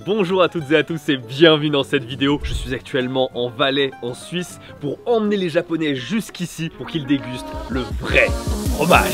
Bonjour à toutes et à tous et bienvenue dans cette vidéo. Je suis actuellement en Valais, en Suisse, pour emmener les Japonais jusqu'ici pour qu'ils dégustent le vrai fromage.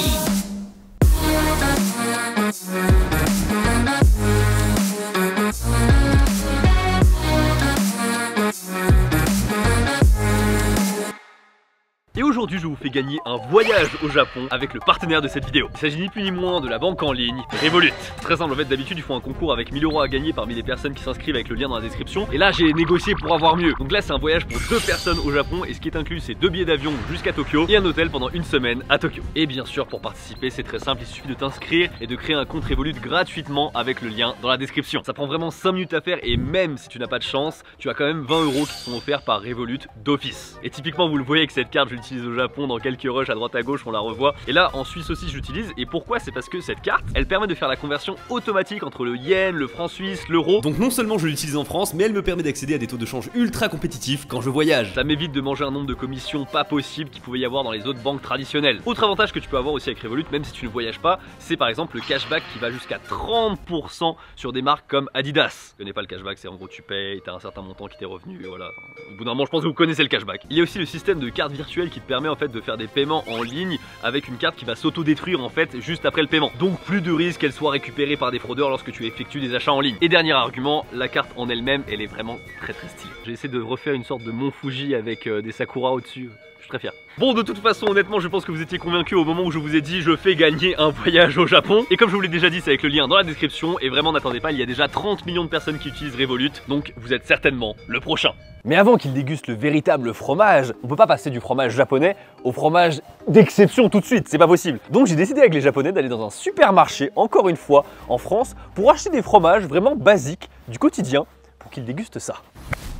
Et aujourd'hui je vous fais gagner un voyage au Japon avec le partenaire de cette vidéo. Il s'agit ni plus ni moins de la banque en ligne Revolut. Très simple, en fait d'habitude ils font un concours avec 1000 € à gagner parmi les personnes qui s'inscrivent avec le lien dans la description. Et là j'ai négocié pour avoir mieux. Donc là c'est un voyage pour 2 personnes au Japon et ce qui est inclus c'est 2 billets d'avion jusqu'à Tokyo et un hôtel pendant une semaine à Tokyo. Et bien sûr pour participer c'est très simple, il suffit de t'inscrire et de créer un compte Revolut gratuitement avec le lien dans la description. Ça prend vraiment 5 minutes à faire et même si tu n'as pas de chance, tu as quand même 20 € qui sont offerts par Revolut d'office. Et typiquement vous le voyez avec cette carte, je l'utilise au Japon dans quelques rushs à droite à gauche, on la revoit. Et là en Suisse aussi je l'utilise. Et pourquoi? C'est parce que cette carte elle permet de faire la conversion automatique entre le yen, le franc suisse, l'euro. Donc non seulement je l'utilise en France, mais elle me permet d'accéder à des taux de change ultra compétitifs quand je voyage. Ça m'évite de manger un nombre de commissions pas possible qu'il pouvait y avoir dans les autres banques traditionnelles. Autre avantage que tu peux avoir aussi avec Revolut, même si tu ne voyages pas, c'est par exemple le cashback qui va jusqu'à 30% sur des marques comme Adidas. Je connais pas le cashback, c'est en gros tu payes, t'as un certain montant qui t'est revenu, et voilà. Au bout d'un moment je pense que vous connaissez le cashback. Il y a aussi le système de carte virtuelle qui te permet en fait de faire des paiements en ligne avec une carte qui va s'auto-détruire en fait juste après le paiement. Donc plus de risque qu'elle soit récupérée par des fraudeurs lorsque tu effectues des achats en ligne. Et dernier argument, la carte en elle-même, elle est vraiment très stylée. J'ai essayé de refaire une sorte de Mont Fuji avec des sakura au-dessus. Je suis très fier. Bon, de toute façon, honnêtement, je pense que vous étiez convaincus au moment où je vous ai dit je fais gagner un voyage au Japon. Et comme je vous l'ai déjà dit, c'est avec le lien dans la description. Et vraiment, n'attendez pas, il y a déjà 30 millions de personnes qui utilisent Revolut. Donc, vous êtes certainement le prochain. Mais avant qu'ils dégustent le véritable fromage, on peut pas passer du fromage japonais au fromage d'exception tout de suite, c'est pas possible. Donc j'ai décidé avec les Japonais d'aller dans un supermarché, encore une fois, en France, pour acheter des fromages vraiment basiques du quotidien pour qu'ils dégustent ça.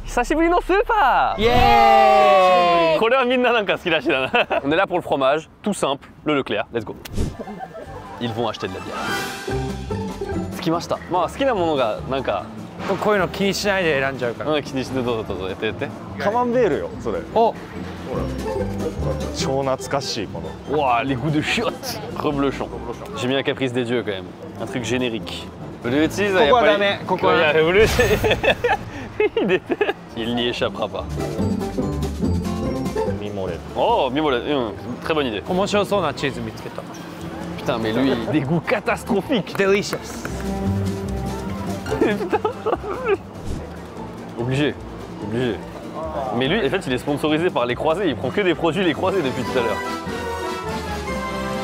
Sashiburi no super! Yeah! On est là pour le fromage, tout simple, le Leclerc, let's go. Ils vont acheter de la bière. Tsukimashita. Ma, suki na mono ga nanka こういうの気にしないで選んじゃうから。気にしてどうぞやってやって。カマンベールよそれ。お、ほら超懐かしいこの。 Ouah, les goûts de chiottes! Reblochon. J'ai mis un caprice des dieux quand même. Un truc générique. Bleu cheese, il n'y échappera pas. Mimolette. Oh, Mimolette, très bonne idée. 面白そうなチーズ見つけた。 Putain, mais lui, des goûts catastrophiques. Delicious. Obligé. Mais lui, en fait, il est sponsorisé par les Croisés. Il prend que des produits les Croisés depuis tout à l'heure.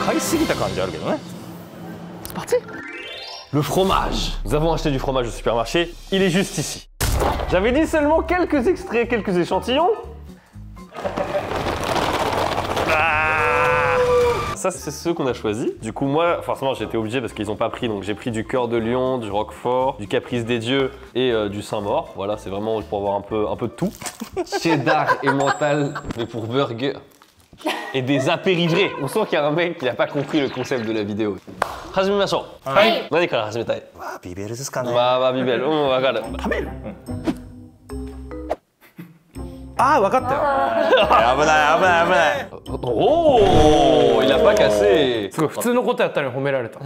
買いすぎた感じあるけどね。 C'est parti. Le fromage. Nous avons acheté du fromage au supermarché. Il est juste ici. J'avais dit seulement quelques extraits, quelques échantillons. Ça, c'est ceux qu'on a choisis. Du coup, moi, forcément, j'étais obligé parce qu'ils n'ont pas pris. Donc, j'ai pris du cœur de lion, du roquefort, du caprice des dieux et du Saint-Maur. Voilà, c'est vraiment pour avoir un peu de tout. Cheddar et mental, mais pour burger. Et des apérivrés. On sent qu'il y a un mec qui n'a pas compris le concept de la vidéo. Hajimemashou. Ouais. Nani kara hajimitai? ビベルですかね。まあビベル。wakaru. 食べる。ああ、分かったよ。危ない。 Oh, il a pas cassé. すごい普通のことやったのに褒められた。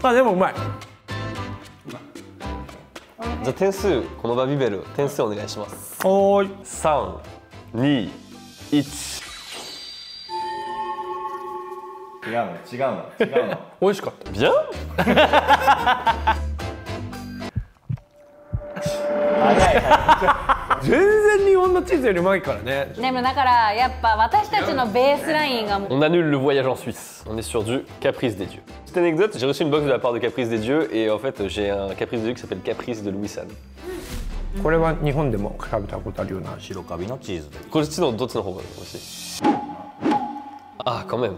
あ、でもうまい。じゃあ点数、このバビベル、点数お願いします。おーい。3、2、1。違うの。美味しかった。Bien? 全然日本のチーズよりうまいからね。でもだからやっぱ私たちのベースラインがもう On annule le voyage en Suisse. On est sur du Caprice des dieux. Petite anecdote, j'ai reçu une box de la part de Caprice des dieux et en fait j'ai un Caprice des dieux qui s'appelle Caprice de Louis San. これは日本でも食べたことあるような。白カビのチーズで。こっちのどっちの方がaussi? Ah, quand même.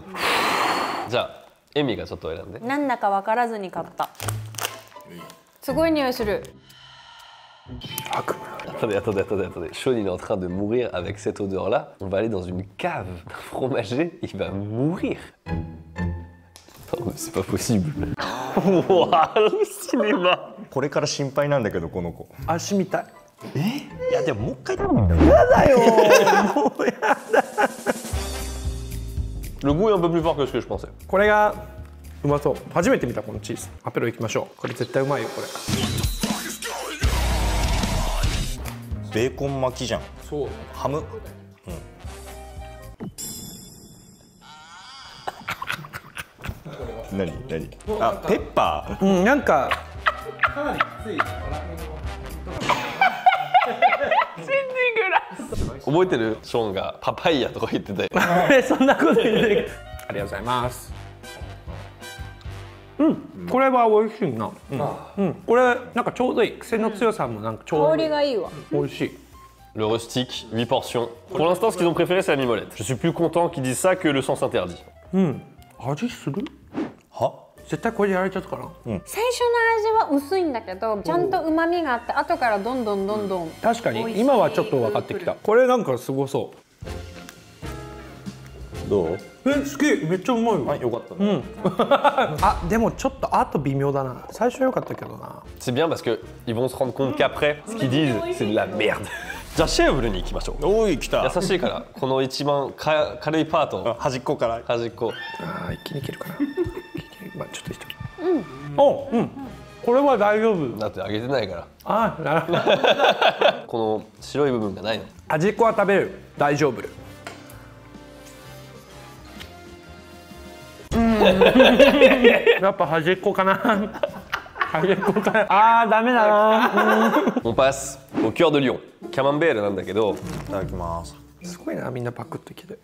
じゃあ、エミがちょっと選んで。なんだか分からずに買った。すごい匂いする。 Attendez. Sean il est en train de mourir avec cette odeur là. On va aller dans une cave d'un fromager, il va mourir. Non mais c'est pas possible. Waouh, le cinéma. これから心配なんだけどこの子。足みたい。いやでももう一回食べるんだよ。やだよ。もうやだ。 Le goût est un peu plus fort que ce que je pensais. これがうまそう。初めて見たこのチーズ。アペロ行きましょう。これ絶対うまいよこれ。ベーコン巻きじゃん。そう。ハム。何？あ、ペッパー。うん、なんか。覚えてるショーンがパパイヤとか言ってたよ。そんなこと言ってありがとうございます。うん、これは美味しいな。うん、これなんかちょうどいい。癖の強さもなんかちょうどいい。香りがいいわ。美味しい。 Le rustique, 8 portions. Pour l'instant, ce qu'ils ont préféré, c'est la mimolette. Je suis plus content qu'ils disent ça que le sens interdit. うん、味する？は？絶対これでやられちゃったかな。最初の味は薄いんだけど、ちゃんと旨味があって、後からどんどん。確かに今はちょっと分かってきた。これなんかすごそう。どう？好き。めっちゃうまいよ。あ、よかった。うん。あ、でもちょっとあと微妙だな。最初良かったけどな。 C'est bien parce qu'ils vont se rendre compte qu'après, ce qu'ils disent, c'est de la merde. じゃあシェーブルに行きましょう。おい、来た。優しいから、この一番軽いパート、端っこから。端っこ。ああ、一気にいけるかな。まあちょっと一人。お、うん。これは大丈夫。だって揚げてないから。あ、なるほど。この白い部分がないの。端っこは食べる。大丈夫。やっぱ端っこかな。端っこかな。あー、ダメだな。On passe au cœur de lion. キャマンベールなんだけど、いただきます。すごいな、みんなパクってきて。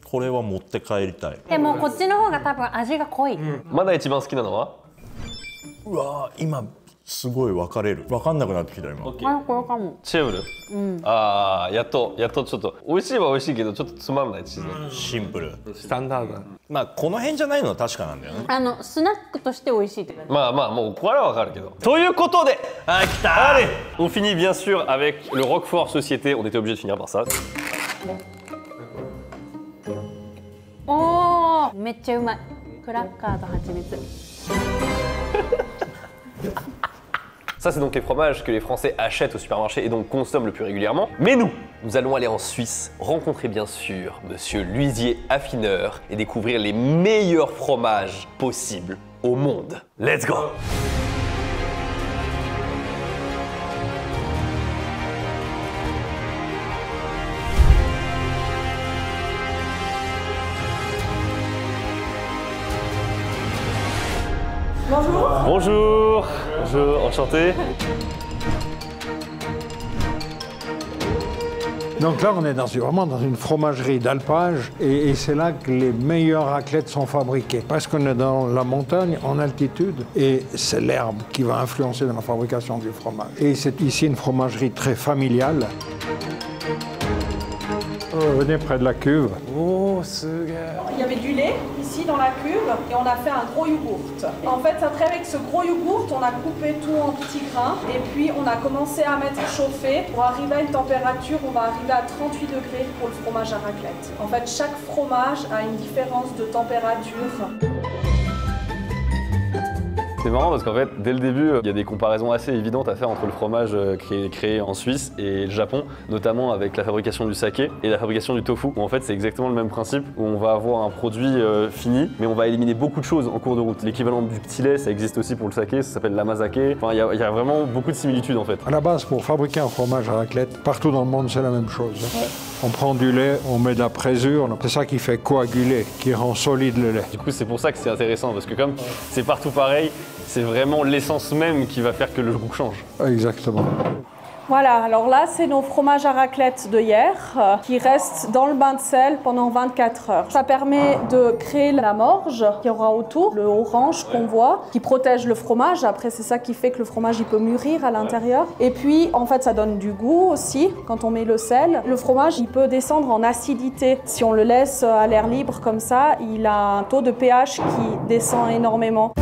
これは持って帰りたい。でもこっちの方が多分味が濃い。まだ一番好きなのは？うわー、今すごい分かれる。分かんなくなってきた今。あ、これかも。シェーブル？ああ、やっとちょっと美味しいは美味しいけどちょっとつまんないチーズ。シンプル。スタンダードだ。まあこの辺じゃないのは確かなんだよね。スナックとして美味しいって感じ。まあもうこれはわかるけど。ということで、あ、来た。 allez, on finit bien sûr avec le Roquefort Société. On était obligé de finir par ça. おお、めっちゃうまい。クラッカーと蜂蜜。Ça, c'est donc les fromages que les Français achètent au supermarché et donc consomment le plus régulièrement. Mais nous allons aller en Suisse, rencontrer bien sûr Monsieur l'huisier affineur et découvrir les meilleurs fromages possibles au monde. Let's go! Bonjour. Bonjour, enchanté. Donc là, on est vraiment dans une fromagerie d'alpage et c'est là que les meilleures raclettes sont fabriquées. Parce qu'on est dans la montagne, en altitude, et c'est l'herbe qui va influencer dans la fabrication du fromage. Et c'est ici une fromagerie très familiale. Venez près de la cuve. Oh, c'est gay. Il y avait du lait ici dans la cuve et on a fait un gros yogourt. En fait, après avec ce gros yogourt, on a coupé tout en petits grains et puis on a commencé à mettre chauffer. Pour arriver à une température, on va arriver à 38 degrés pour le fromage à raclette. En fait, chaque fromage a une différence de température. C'est marrant parce qu'en fait, dès le début, il y a des comparaisons assez évidentes à faire entre le fromage créé en Suisse et le Japon, notamment avec la fabrication du saké et la fabrication du tofu, où en fait c'est exactement le même principe, où on va avoir un produit fini, mais on va éliminer beaucoup de choses en cours de route. L'équivalent du petit lait, ça existe aussi pour le saké, ça s'appelle l'amazake. Enfin, il y a vraiment beaucoup de similitudes en fait. À la base, pour fabriquer un fromage à raclette, partout dans le monde, c'est la même chose. On prend du lait, on met de la présure, c'est ça qui fait coaguler, qui rend solide le lait. Du coup, c'est pour ça que c'est intéressant, parce que comme c'est partout pareil, c'est vraiment l'essence même qui va faire que le goût change. Exactement. Voilà, alors là, c'est nos fromages à raclette de hier qui restent dans le bain de sel pendant 24 heures. Ça permet de créer la morge qu'il y aura autour, le orange qu'on voit, qui protège le fromage. Après, c'est ça qui fait que le fromage il peut mûrir à l'intérieur. Et puis, en fait, ça donne du goût aussi quand on met le sel. Le fromage, il peut descendre en acidité. Si on le laisse à l'air libre comme ça, il a un taux de pH qui descend énormément.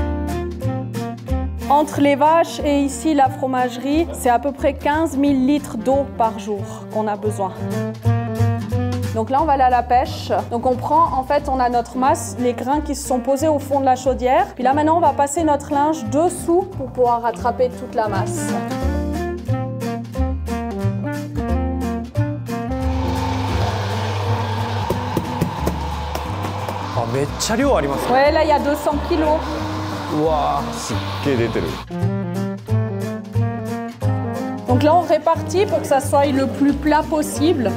Entre les vaches et ici la fromagerie, c'est à peu près 15 000 litres d'eau par jour qu'on a besoin. Donc là, on va aller à la pêche. Donc on prend, en fait, on a notre masse, les grains qui se sont posés au fond de la chaudière. Puis là, maintenant, on va passer notre linge dessous pour pouvoir rattraper toute la masse. ちゃ量あります。 Ouais, là, il y a 200 kilos. うわすっげえ出てる。 Donc là, on répartit pour que ça soit le plus plat possible.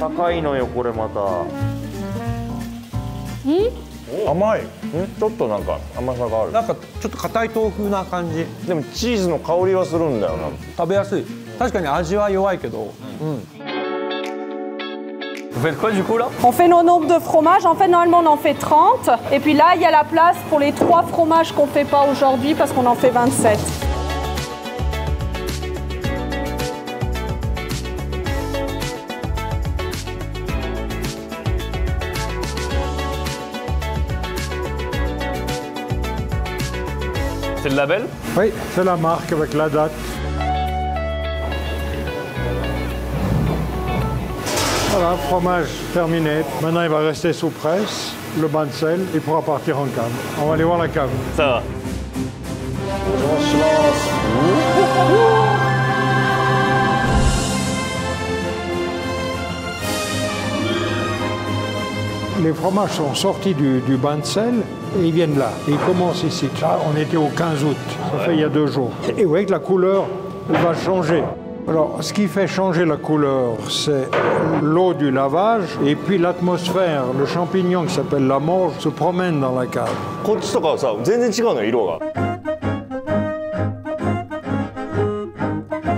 高いのよこれまた。甘い。ちょっとなんか甘さがある。なんかちょっと硬い豆腐な感じ。でもチーズの香りはするんだよな。食べやすい。確かに味は弱いけど。Vous faites quoi du coup là? On fait nos nombres de fromages. En fait, normalement, on en fait 30. Et puis là, il y a la place pour les 3 fromages qu'on ne fait pas aujourd'hui parce qu'on en fait 27. C'est le label? Oui, c'est la marque avec la date. Voilà, fromage terminé. Maintenant, il va rester sous presse. Le bain de sel, il pourra partir en cave. On va aller voir la cave. Ça va. Les fromages sont sortis du bain de sel et ils viennent là. Et ils commencent ici. Là, on était au 15 août, ça fait il y a 2 jours. Et vous voyez que la couleur elle va changer. Alors, ce qui fait changer la couleur, c'est l'eau du lavage et puis l'atmosphère. Le champignon qui s'appelle la morge se promène dans la cave. こっちとかはさ全然違うの色が。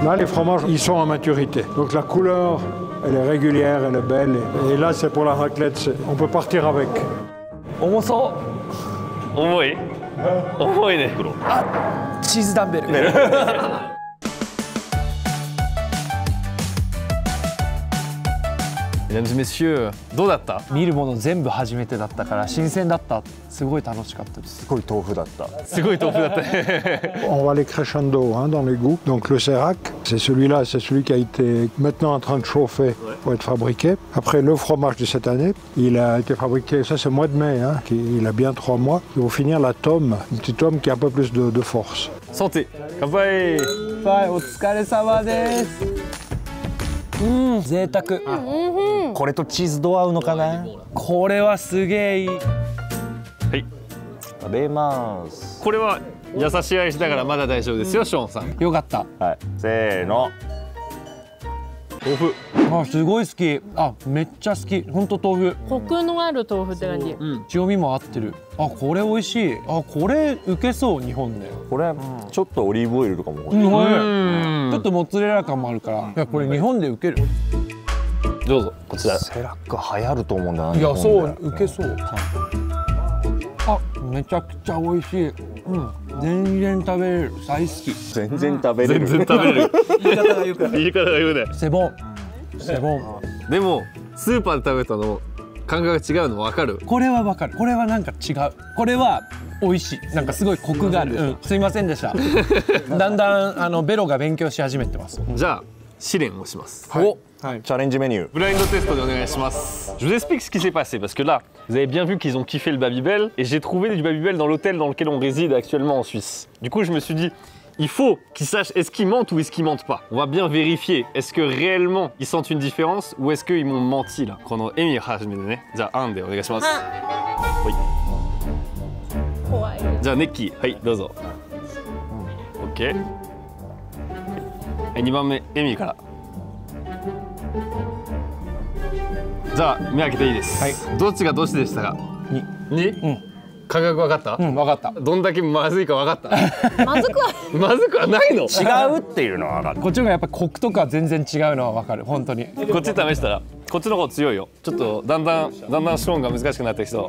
Là, les fromages, ils sont en maturité. Donc la couleur, elle est régulière, elle est belle. Et là, c'est pour la raclette, on peut partir avec. 重そ重い。重いね。う。チーズダンベル。Mesdames et messieurs, どうだった？見るもの全部初めてだったから新鮮だった。すごい楽しかったです。すごい豆腐だった。すごい豆腐だったね。On va aller crescendo hein, dans les goûts. Donc le sérac, c'est celui-là, c'est celui qui a été maintenant en train de chauffer pour être fabriqué. Après le fromage de cette année, il a été fabriqué, ça c'est au mois de mai, hein, il a bien 3 mois. Il faut finir la tome, une petite tome qui a un peu plus de force. Santé. 乾杯。はい、お疲れ様です。贅沢。これとチーズどう合うのかな。これはすげえいい。はい。食べます。これは優しい味だからまだ大丈夫ですよ、ショーンさん。よかった。はい。せーの。豆腐。あ、すごい好き。あ、めっちゃ好き。本当豆腐。コクのある豆腐って感じ。塩味も合ってる。あ、これ美味しい。あ、これ受けそう日本で。これちょっとオリーブオイルとかも。ちょっとモッツァレラ感もあるから。いや、これ日本で受ける。どうぞこちら。セラック流行ると思うんだな。いや、そう受けそう。あ、めちゃくちゃ美味しい。全然食べれる。大好き。全然食べれる。全然食べれる。言い方がよくない。言い方がよくない。セボン。セボン。でもスーパーで食べたの感覚が違うの分かる？これは分かる。これはなんか違う。これは美味しい。なんかすごいコクがある。すいませんでした。だんだんベロが勉強し始めてます。じゃあ試練をします。お。チャレンジメニュー。ブラインドテストでお願いします。Je vous explique ce qui s'est passé parce que là, vous avez bien vu qu'ils ont kiffé le Babybel et j'ai trouvé du Babybel dans l'hôtel dans lequel on réside actuellement en Suisse. Du coup, je me suis dit, il faut qu'ils sachent est-ce qu'ils mentent ou est-ce qu'ils mentent pas. On va bien vérifier. Est-ce que réellement ils sentent une différence ou est-ce qu'ils m'ont menti là. このエミ始めてね。じゃあ1でお願いします。はい。怖い。じゃあネッキー、はいどうぞ。OK。2番目エミから。じゃあ目開けていいです。はい。どっちがどっちでしたか。2。感覚分かった？分かった。どんだけまずいか分かった？まずくは。まずくはないの？違うっていうのは分かる。こっちの方がやっぱコクとか全然違うのは分かる。本当に。こっち試したらこっちの方強いよ。ちょっとだんだんショーンが難しくなってきそう。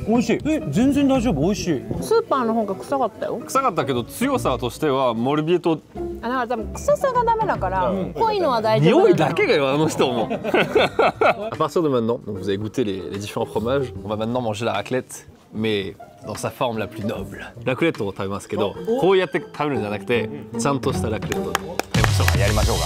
美味しい。全然大丈夫。美味しい。スーパーの方が臭かったよ。臭かったけど強さとしてはモルビエとだから多分臭さがダメだから濃いのは大丈夫。匂いだけがよあの人も。À partir de maintenant, donc vous avez goûté les différents fromages. On va maintenant manger la raclette, mais dans sa forme la plus noble. ラクレットを食べますけど、こうやって食べるんじゃなくて、ちゃんとしたラクレットをやりましょうか。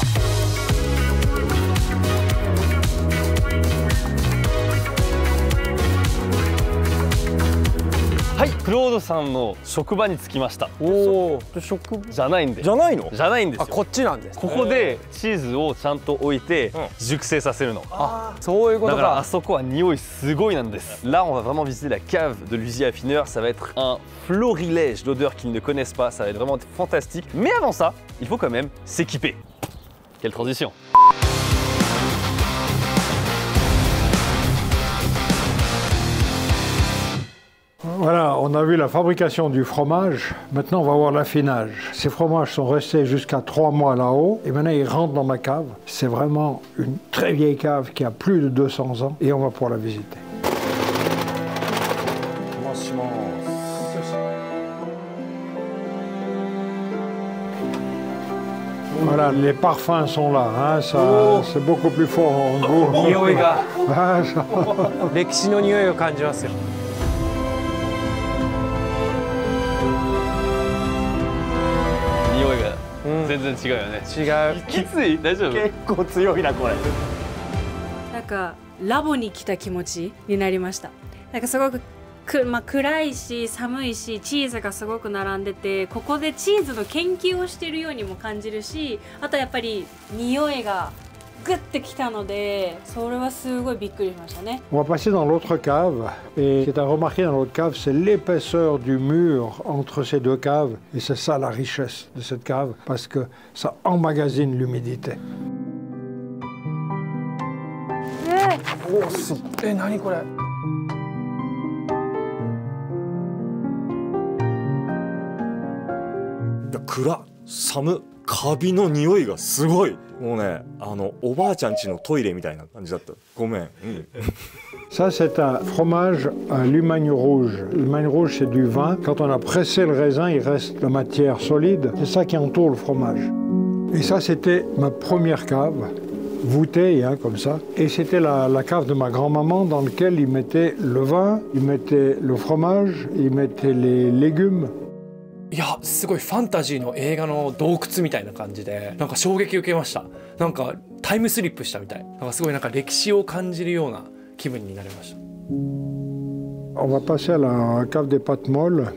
はい、クロードさんの職場に着きました。おお、職じゃないんで。じゃないの？じゃないんですよ。こっちなんです。ここでチーズをちゃんと置いて熟成させるの。そういうことだからあか。そこは匂いすごいなんです。Là, on va vraiment visiter la cave de l'usine affineur. Ça va être un florilège d'odeurs qu'ils ne connaissent pas. Ça va être vraiment fantastique. Mais avant ça, il faut quand même s'équiper. Quelle transition! Voilà, on a vu la fabrication du fromage. Maintenant, on va voir l'affinage. Ces fromages sont restés jusqu'à 3 mois là-haut. Et maintenant, ils rentrent dans ma cave. C'est vraiment une très vieille cave qui a plus de 200 ans. Et on va pouvoir la visiter. Voilà, les parfums sont là. Hein, ça, c'est beaucoup plus fort en goût. 匂いが Ah, ça. 歴史の匂いを感じますよ。匂いが全然違うよね。違う。きつい？大丈夫？結構強いなこれ。なんかラボに来た気持ちになりました。なんかすごく暗いし寒いしチーズがすごく並んでて、ここでチーズの研究をしているようにも感じるし、あとやっぱり匂いがグッてきたので、それはすごいびっくりしましたね。On va passer dans l'autre cave. Et ce qui est à remarquer dans l'autre cave, c'est l'épaisseur du mur entre ces deux caves. Et c'est ça la richesse de cette cave, parce que ça emmagasine l'humidité. 何これ。暗、寒、カビの匂いがすごい。もうね、おばあちゃん家のトイレみたいな感じだった。ごめん。Ça, c'est un fromage à l'Humagne rouge. L'Humagne rouge, c'est du vin. Quand on a pressé le raisin, il reste la matière solide. C'est ça qui entoure le fromage. Et ça, c'était ma première cave, voûtée, hein, comme ça. Et c'était la cave de ma grand-maman dans laquelle ils mettaient le vin, ils mettaient le fromage, ils mettaient les légumes. いや、すごいファンタジーの映画の洞窟みたいな感じで、なんか衝撃を受けました。なんかタイムスリップしたみたい。なんかすごいなんか歴史を感じるような気分になりました。On va passer à la cave des pâtes molles.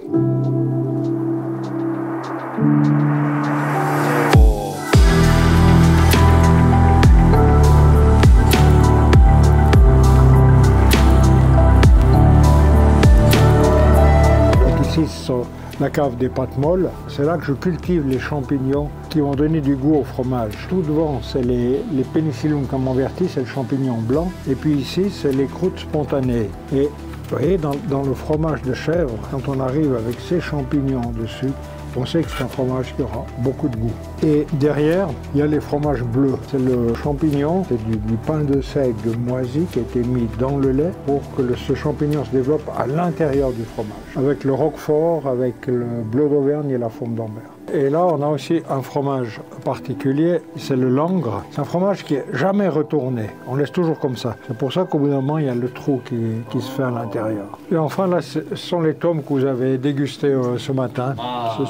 Ici, ce sont la cave des pâtes molles. C'est là que je cultive les champignons qui vont donner du goût au fromage. Tout devant, c'est les Penicillium camemberti, c'est le champignon blanc. Et puis ici, c'est les croûtes spontanées. Et vous voyez, dans le fromage de chèvre, quand on arrive avec ces champignons dessus, on sait que c'est un fromage qui aura beaucoup de goût. Et derrière, il y a les fromages bleus. C'est le champignon, c'est du pain de seigle moisi qui a été mis dans le lait pour que ce champignon se développe à l'intérieur du fromage. Avec le roquefort, avec le bleu d'Auvergne et la fourme d'Ambert. Et là, on a aussi un fromage particulier, c'est le langre. C'est un fromage qui n'est jamais retourné. On laisse toujours comme ça. C'est pour ça qu'au bout d'un moment, il y a le trou qui se fait à l'intérieur. Et enfin, là, ce sont les tomes que vous avez dégustés ce matin.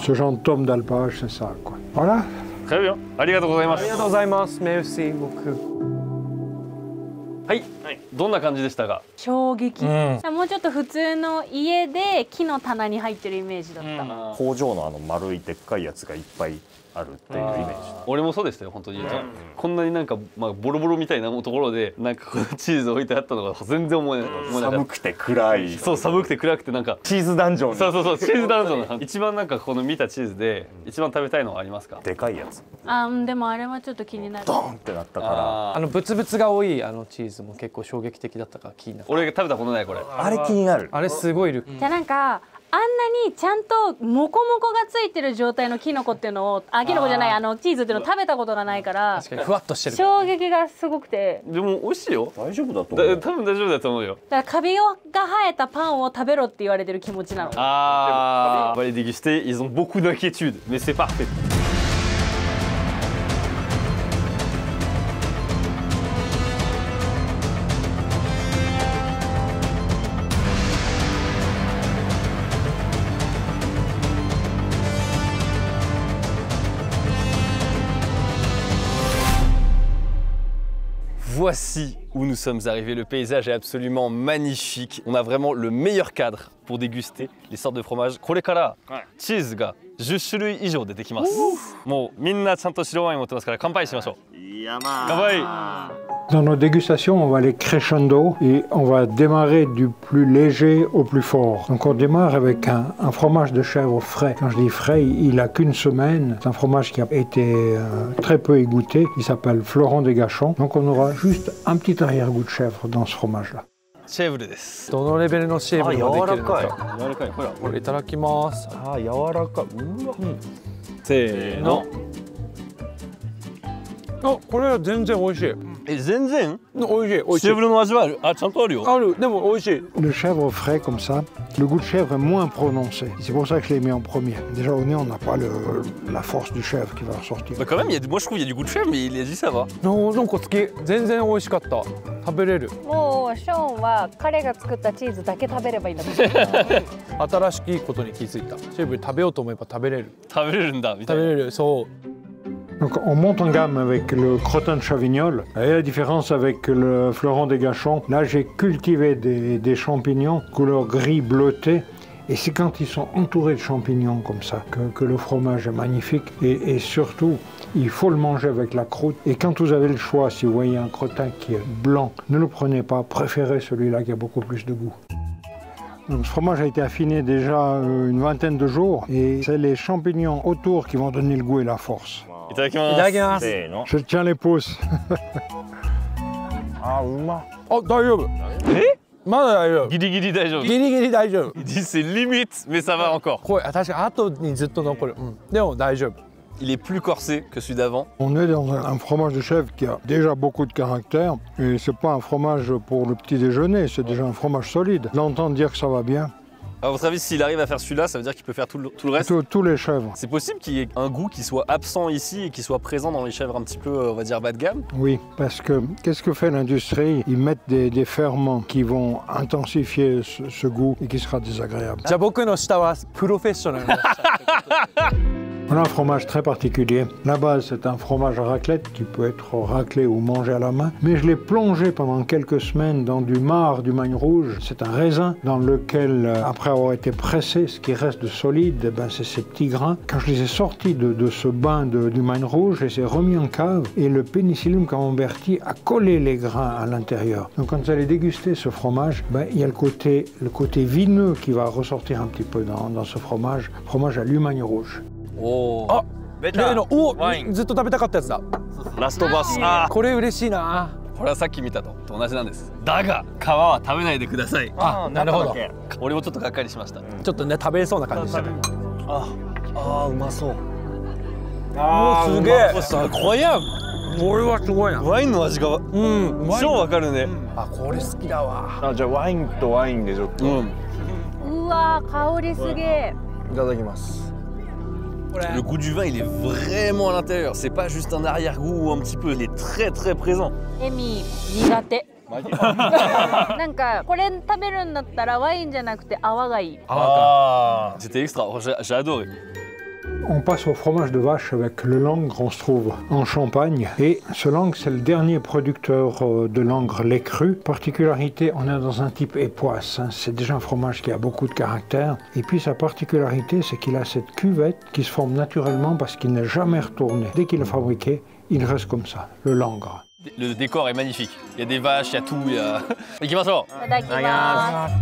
Ce genre de tomes d'alpage, c'est ça, quoi. Voilà. Très bien. ありがとうございます。ありがとうございます。メルシー僕。はい。どんな感じでしたか？衝撃。もうちょっと普通の家で木の棚に入ってるイメージだった。工場の丸いでっかいやつがいっぱいあるっていうイメージ。俺もそうでしたよ本当に。こんなになんかボロボロみたいなところでなんかこのチーズ置いてあったのが全然思えない。寒くて暗い。そう寒くて暗くてなんかチーズダンジョン。そうチーズダンジョン。一番なんかこの見たチーズで一番食べたいのはありますか？でかいやつ。でもあれはちょっと気になる。ドーンってなったから。ブツブツが多いチーズも結構衝撃的だったから気になる。俺が食べたことないこれ。あれ気になる。あれすごいル。じゃあなんかあんなにちゃんとモコモコがついてる状態のキノコっていうのをキノコじゃないチーズっていうのを食べたことがないから確かにふわっとしてる。衝撃がすごくて。でも美味しいよ。大丈夫だと思う。多分大丈夫だと思うよ。だからカビが生えたパンを食べろって言われてる気持ちなの。on va les déguster. Ils ont beaucoup d'inquiétudes, mais c'est parfait. voici où nous sommes arrivés. Le paysage est absolument magnifique. On a vraiment le meilleur cadre pour déguster les sortes de fromages. これからチーズが10種類以上出てきます。もうみんなちゃんと白ワイン持ってますから乾杯しましょう。乾杯。 Dans nos dégustations, on va aller crescendo et on va démarrer du plus léger au plus fort. Donc on démarre avec un fromage de chèvre frais. Quand je dis frais, il a qu'une semaine. C'est un fromage qui a été très peu égoutté. Il s'appelle Florent des Gachons. Donc on aura juste un petit arrière-goût de chèvre dans ce fromage-là. シェーブルです。どのレベルのシェーブルができるのか。柔らかい。ほら。これいただきます。あー柔らかい。うわ。せーの。あ、これは全然美味しい。え、全然？美味しい、美味しい。シェーブルの味はある？あ、ちゃんとあるよ。ある、でも美味しい。 Le chèvre frais comme ça, le goût de chèvre est moins prononcé. C'est pour ça que je l'ai mis en premier. Déjà au nez, on n'a pas la force du chèvre qui va ressortir. Bah quand même, moi je trouve qu'il y a du goût de chèvre, mais il a dit ça va. なんか好き。全然美味しかった。食べれる。もうショーンは彼が作ったチーズだけ食べればいいんだと思う。新しいことに気づいた。シェーブル食べようと思えば食べれる。食べれるんだみたいな。食べれる、そう。 Donc on monte en gamme avec le crottin de Chavignol. Et la différence avec le Florent des Gachons, là j'ai cultivé des champignons couleur gris bleuté. Et c'est quand ils sont entourés de champignons comme ça que le fromage est magnifique. Et surtout, il faut le manger avec la croûte. Et quand vous avez le choix, si vous voyez un crottin qui est blanc, ne le prenez pas, préférez celui-là qui a beaucoup plus de goût. Donc ce fromage a été affiné déjà une vingtaine de jours. Et c'est les champignons autour qui vont donner le goût et la force. いただきます。せーの。 Je tiens les pouces. あーうま。あ、大丈夫。え？まだ大丈夫。ギリギリ大丈夫。ギリギリ大丈夫。Il dit c'est limite, mais ça va encore. これ確か後にずっと残る。うん。でも大丈夫。 Il est plus corsé que celui d'avant. On est dans un fromage de chèvre qui a déjà beaucoup de caractère. Et c'est pas un fromage pour le petit déjeuner, c'est déjà un fromage solide. L'entendre dire que ça va bien. À votre avis, s'il arrive à faire celui-là, ça veut dire qu'il peut faire tout le reste? Tous les chèvres. C'est possible qu'il y ait un goût qui soit absent ici et qui soit présent dans les chèvres un petit peu, on va dire, bas de gamme? Oui, parce que qu'est-ce que fait l'industrie? Ils mettent des ferments qui vont intensifier ce goût et qui sera désagréable. じゃあ僕の下はプロフェッショナルの下ってことで。 On a un fromage très particulier. La base, c'est un fromage à raclette qui peut être raclé ou mangé à la main. Mais je l'ai plongé pendant quelques semaines dans du marc du Magne rouge. C'est un raisin dans lequel, après avoir été pressé, ce qui reste de solide, eh ben, c'est ces petits grains. Quand je les ai sortis de ce bain du Magne rouge, je les ai remis en cave et le Penicillium camemberti a collé les grains à l'intérieur. Donc quand vous allez déguster ce fromage, ben, il y a le côté vineux qui va ressortir un petit peu dans ce fromage à l'Umagne rouge. おあ、ベ例のワインずっと食べたかったやつだ。ラストバス。あこれ嬉しいな。これはさっき見たと同じなんです。だが皮は食べないでください。あ、なるほど。俺もちょっとがっかりしました。ちょっとね食べれそうな感じしたね。あーうまそう。あーすげえ。さこやん。これはすごいな。ワインの味が超わかるね。あ、これ好きだわ。あじゃあワインとワインでちょっと。うわー香りすげえ。いただきます。 Le goût du vin, il est vraiment à l'intérieur. C'est pas juste un arrière-goût ou un petit peu. Il est très très présent. エミ苦手。なんかこれ食べるんだったらワインじゃなくて泡がいい。Ah, c'était extra. J'ai adoré. On passe au fromage de vache avec le langre, on se trouve en Champagne. Et ce langre, c'est le dernier producteur de langre lait cru. Particularité, on est dans un type époisse. Hein. C'est déjà un fromage qui a beaucoup de caractère. Et puis sa particularité, c'est qu'il a cette cuvette qui se forme naturellement parce qu'il n'est jamais retourné. Dès qu'il est fabriqué, il reste comme ça, le langre. Le décor est magnifique. Il y a des vaches, il y a tout. Il y a... 行きましょう。いただきます。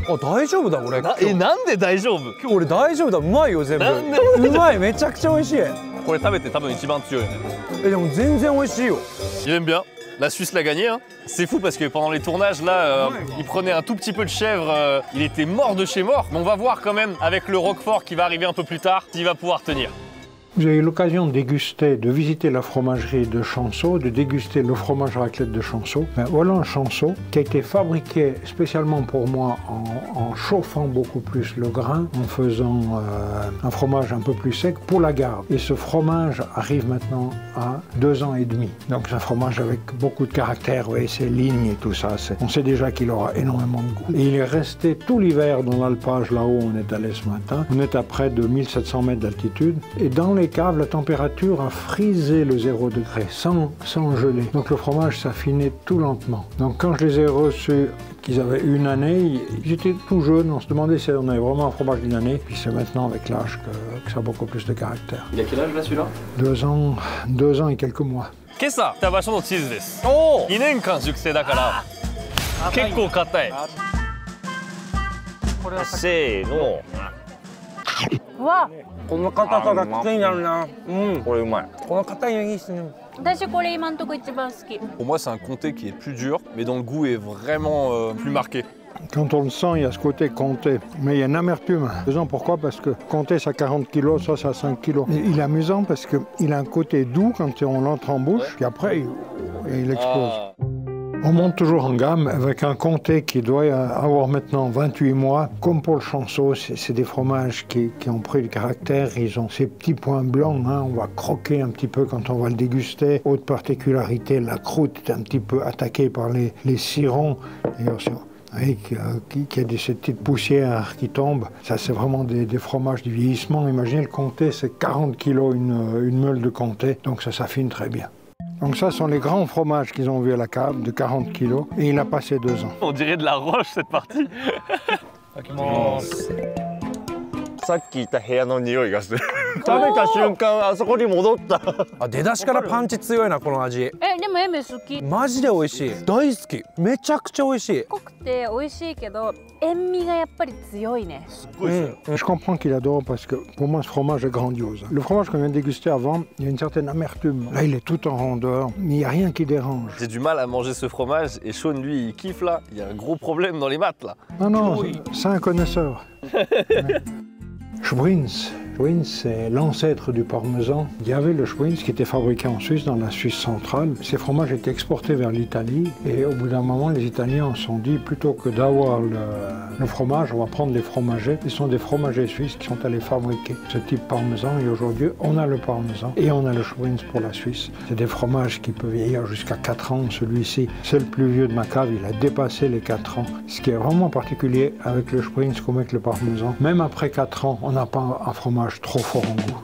あ、大丈夫だ俺。なんで大丈夫？今日俺大丈夫だ。うまいよ全部。うまい、めちゃくちゃ美味しい。これ食べて多分一番強いよね。でも全然美味しいよ。J'aime bien. La Suisse l'a gagné. Hein. C'est fou parce que pendant les tournages, là, il prenait un tout petit peu de chèvre. Il était mort de chez mort. Mais on va voir quand même avec le Roquefort qui va arriver un peu plus tard, s'il va pouvoir tenir. Vous avez eu l'occasion de déguster, de visiter la fromagerie de Chanceau, de déguster le fromage raclette de Chanceau. Ben, voilà un Chanceau qui a été fabriqué spécialement pour moi en chauffant beaucoup plus le grain, en faisant un fromage un peu plus sec pour la garde. Et ce fromage arrive maintenant à 2 ans et demi. Donc c'est un fromage avec beaucoup de caractère, vous voyez ces lignes et tout ça. On sait déjà qu'il aura énormément de goût. Et il est resté tout l'hiver dans l'alpage là-haut, on est allé ce matin. On est à près de 1700 mètres d'altitude. Et dans les les caves, la température a frisé le 0 degré, sans geler. Donc le fromage s'affinait tout lentement. Donc quand je les ai reçus, qu'ils avaient une année, j'étais tout jeune, on se demandait si on avait vraiment un fromage d'une année. Puis c'est maintenant avec l'âge que ça a beaucoup plus de caractère. Il a quel âge là celui-là? 2 ans et quelques mois. 今朝来た場所のチーズです。2年間熟成だから結構硬い。せーの。わ、この硬さがきついんだろうな。これうまい。この硬いのいいっすね。私これ今んとこ一番好き。 Pour moi c'est un comté qui est plus dur mais dont le goût est vraiment plus marqué. Quand on le sent, il y a ce côté comté, mais il y a une amertume. Pourquoi? Parce que comté, ça a 40 kg, ça a 5 kg. Il est amusant parce qu'il a un côté doux quand on l'entre en bouche, et après, il explose. On monte toujours en gamme avec un comté qui doit avoir maintenant 28 mois. Comme pour le chanceau, c'est des fromages qui ont pris du caractère. Ils ont ces petits points blancs, hein. On va croquer un petit peu quand on va le déguster. Autre particularité, la croûte est un petit peu attaquée par les cirons. Et aussi, qui a cette petite poussière qui tombe. Ça, c'est vraiment des fromages du vieillissement. Imaginez, le comté, c'est 40 kg une meule de comté, donc ça s'affine très bien. Donc ça sont les grands fromages qu'ils ont vus à la cave, de 40 kg, et il a passé 2 ans. On dirait de la roche cette partie. さっきいた部屋の匂いがする。食べた瞬間あそこに戻った。あ、出だしからパンチ強いなこの味。でもエム好き。マジで美味しい。大好き。めちゃくちゃ美味しい。濃くて美味しいけど塩味がやっぱり強いね。Je comprends qu'il adore parce que pour moi ce fromage est grandiose. Le fromage qu'on vient de déguster avant, il y a une certaine amertume. Là il est tout en rondeur, mais il n'y a rien qui dérange. J'ai du mal à manger ce fromage et Sean lui il kiffe là. Il y a un gros problème dans les maths là. Non, c'est un connaisseur. Schwinz, c'est l'ancêtre du parmesan. Il y avait le Schwinz qui était fabriqué en Suisse, dans la Suisse centrale. Ces fromages étaient exportés vers l'Italie et au bout d'un moment, les Italiens se sont dit, plutôt que d'avoir le fromage, on va prendre les fromagers. Ce sont des fromagers suisses qui sont allés fabriquer ce type parmesan et aujourd'hui, on a le parmesan et on a le Schwinz pour la Suisse. C'est des fromages qui peuvent vieillir jusqu'à 4 ans. Celui-ci, c'est le plus vieux de ma cave, il a dépassé les 4 ans. Ce qui est vraiment particulier avec le Schwinz comme avec le parmesan, même après 4 ans, on n'a pas un fromage trop fort en goût.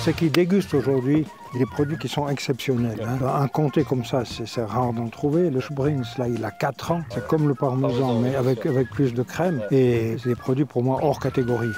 C'est qu'ils dégustent aujourd'hui des produits qui sont exceptionnels. Hein. Un comté comme ça, c'est rare d'en trouver. Le Schwinz, là, il a 4 ans. C'est comme le parmesan, mais avec plus de crème. Et c'est des produits pour moi hors catégorie.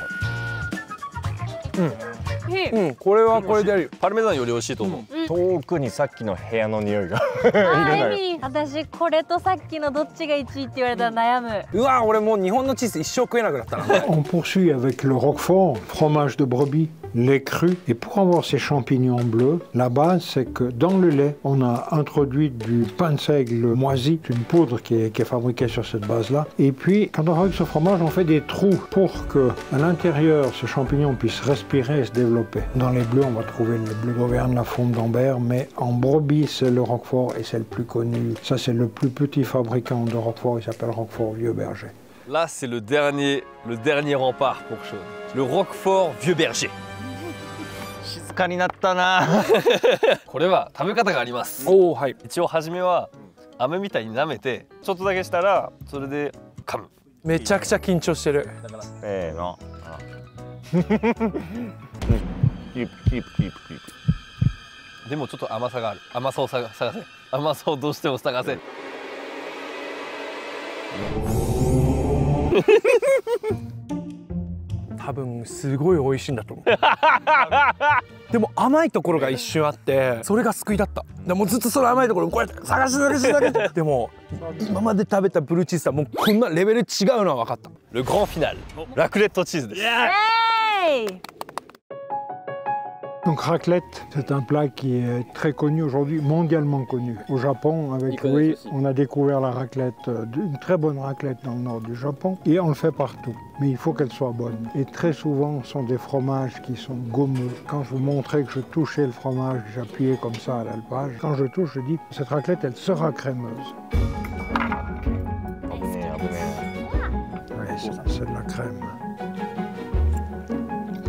これはこれであるよ。パルメザンより美味しいと思う。遠くにさっきの部屋の匂いが。エミ、私これとさっきのどっちが1位って言われたら悩む。うわ、俺もう日本のチーズ一生食えなくなったな。On poursuit avec le Roquefort, fromage de brebis, lait cru. Et pour avoir ces champignons bleus, la base, c'est que dans le lait, on a introduit du pain de seigle moisi, une poudre qui est fabriquée sur cette base-là. Et puis, quand on fabrique ce fromage, on fait des trous pour que, à l'intérieur, ce champignon puisse respirer et se développer. Dans les bleus, on va trouver le bleu d'Auvergne, la Fonte d'Ambert, mais en brebis, c'est le Roquefort et c'est le plus connu. Ça, c'est le plus petit fabricant de Roquefort, il s'appelle Roquefort Vieux Berger. Là, c'est le dernier rempart pour Sean. Le Roquefort Vieux Berger. 静かになったな。これは食べ方があります。おお、はい。一応初めは飴みたいに舐めてちょっとだけしたらそれで噛む。めちゃくちゃ緊張してる。せーの。でもちょっと甘さがある。甘さを探せ。甘さをどうしても探せ。多分すごい美味しいんだと思う。でも甘いところが一瞬あってそれが救いだった。でもうずっとその甘いところをこうやって探してでも今まで食べたブルーチーズはもうこんなレベル違うのは分かった。Le grand final,ラクレットチーズです。Donc raclette, c'est un plat qui est très connu aujourd'hui, mondialement connu. Au Japon, avec Louis, on a découvert la raclette, une très bonne raclette dans le nord du Japon, et on le fait partout. Mais il faut qu'elle soit bonne. Et très souvent, ce sont des fromages qui sont gommeux. Quand je vous montrais que je touchais le fromage, j'appuyais comme ça à l'alpage. Quand je touche, je dis, cette raclette, elle sera crémeuse. Oui, c'est de la crème.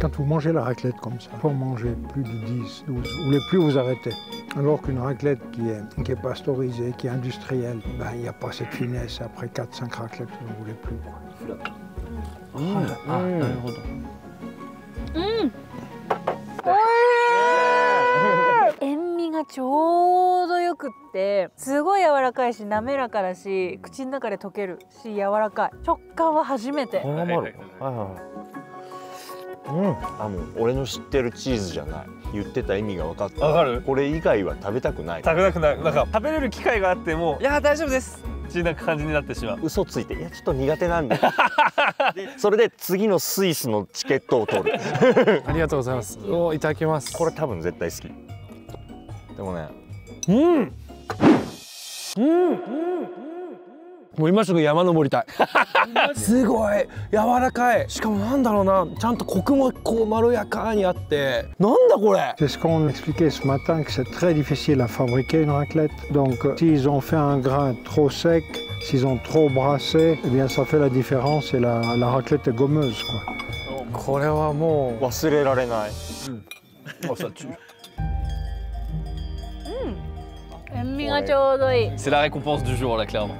Quand vous mangez la raclette comme ça, pour manger plus de 10, 12, vous ne voulez plus vous arrêter. Alors qu'une raclette qui est pasteurisée, qui est industrielle, ben, il n'y a pas cette finesse. Après 4-5 raclettes, vous n'en voulez plus. てすごい柔らかいし滑らかだし口の中で溶けるし柔らかい。食感は初めて。こんなもある。はいはい。あ、もう俺の知ってるチーズじゃない。言ってた意味が分かった。わかる？これ以外は食べたくない。食べたくない。なんか食べれる機会があっても、いや大丈夫ですっていう感じになってしまう。嘘ついて、いやちょっと苦手なんで。でそれで次のスイスのチケットを取る。ありがとうございます。お、いただきます。これ多分絶対好き。でもね。もう今すぐ山登りたい。すごい柔らかい。しかもなんだろうな、ちゃんとコクもこうまろやかにあって、なんだこれ。C'est ce qu'on expliquait ce matin, que c'est très difficile à fabriquer une raclette. Donc, s'ils ont fait un grain trop sec, s'ils ont trop brassé, eh bien, ça fait la différence et la raclette est gommeuse, quoi. これはもう忘れられない。塩味がちょうどいい。 C'est la récompense du jour là, clairement.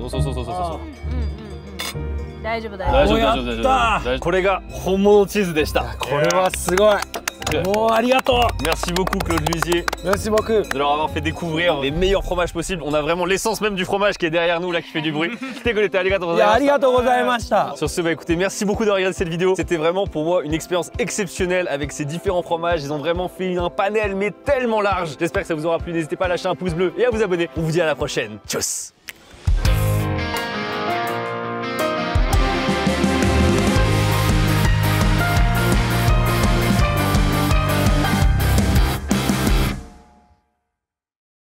そう。大丈夫大丈夫。大丈夫。これが本物チーズでした。これはすごい。もうありがとう。 Merci beaucoup Claude Lusier. Merci beaucoup de leur avoir fait découvrir les meilleurs fromages possibles. On a vraiment l'essence même du fromage qui est derrière nous là qui fait du bruit. Àりがとうございました。 Sur ce, bah écoutez, merci beaucoup d'avoir regardé cette vidéo. C'était vraiment pour moi une expérience exceptionnelle avec ces différents fromages. Ils ont vraiment fait un panel mais tellement large. J'espère que ça vous aura plu. N'hésitez pas à lâcher un pouce bleu et à vous abonner. On vous dit à la prochaine. Tchuss.